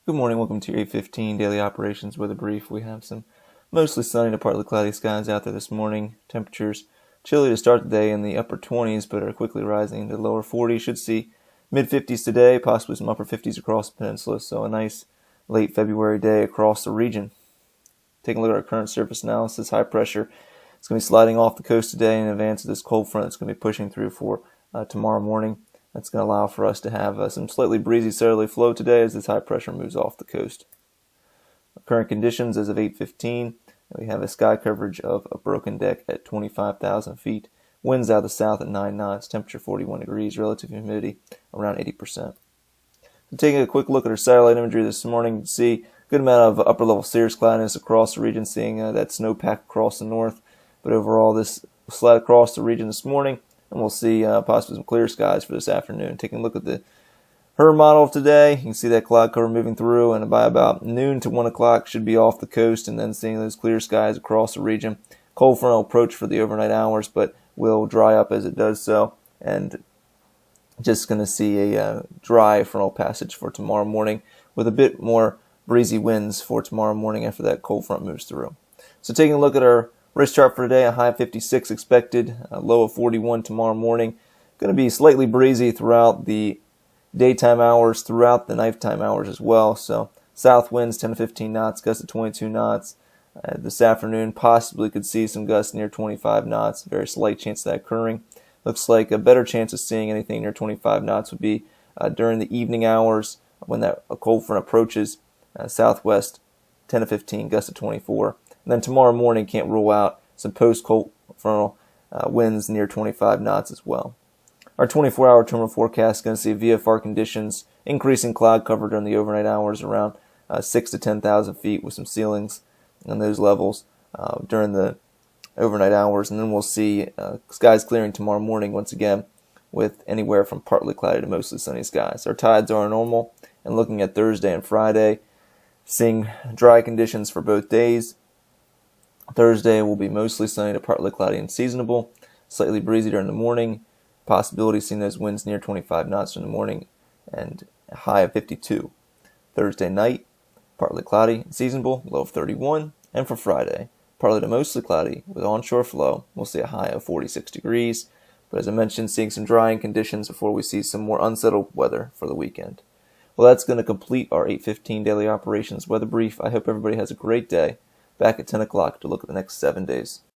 Good morning, welcome to your 8:15 daily operations weather brief. We have some mostly sunny to partly cloudy skies out there this morning. Temperatures chilly to start the day in the upper 20s, but are quickly rising into the lower 40s. Should see mid 50s today, possibly some upper 50s across the peninsula, so a nice late February day across the region. Taking a look at our current surface analysis, high pressure is going to be sliding off the coast today in advance of this cold front that's going to be pushing through for tomorrow morning. That's going to allow for us to have some slightly breezy southerly flow today as this high pressure moves off the coast. Current conditions as of 8:15, we have a sky coverage of a broken deck at 25,000 feet, winds out of the south at 9 knots, temperature 41 degrees, relative humidity around 80%. So taking a quick look at our satellite imagery this morning, you can see a good amount of upper level cirrus cloudiness across the region, seeing that snowpack across the north, but overall this will slide across the region this morning, and we'll see possibly some clear skies for this afternoon. Taking a look at the HER model of today, you can see that cloud cover moving through, and by about noon to 1 o'clock should be off the coast, and then seeing those clear skies across the region. Cold front will approach for the overnight hours, but will dry up as it does so, and just going to see a dry frontal passage for tomorrow morning with a bit more breezy winds for tomorrow morning after that cold front moves through. So taking a look at our risk chart for today, a high of 56 expected, a low of 41 tomorrow morning. Going to be slightly breezy throughout the daytime hours, throughout the nighttime hours as well. So south winds 10 to 15 knots, gusts at 22 knots. This afternoon possibly could see some gusts near 25 knots. Very slight chance of that occurring. Looks like a better chance of seeing anything near 25 knots would be during the evening hours when that cold front approaches. Southwest 10 to 15, gusts at 24. And then tomorrow morning, can't rule out some post-cold frontal winds near 25 knots as well. Our 24-hour terminal forecast is going to see VFR conditions, increasing cloud cover during the overnight hours around 6 to 10,000 feet with some ceilings on those levels during the overnight hours. And then we'll see skies clearing tomorrow morning once again with anywhere from partly cloudy to mostly sunny skies. Our tides are normal, and looking at Thursday and Friday, seeing dry conditions for both days. Thursday will be mostly sunny to partly cloudy and seasonable, slightly breezy during the morning, possibility seeing those winds near 25 knots in the morning, and a high of 52. Thursday night, partly cloudy and seasonable, low of 31, and for Friday, partly to mostly cloudy with onshore flow, we'll see a high of 46 degrees, but as I mentioned, seeing some drying conditions before we see some more unsettled weather for the weekend. Well, that's going to complete our 8:15 daily operations weather brief. I hope everybody has a great day. Back at 10 o'clock to look at the next 7 days.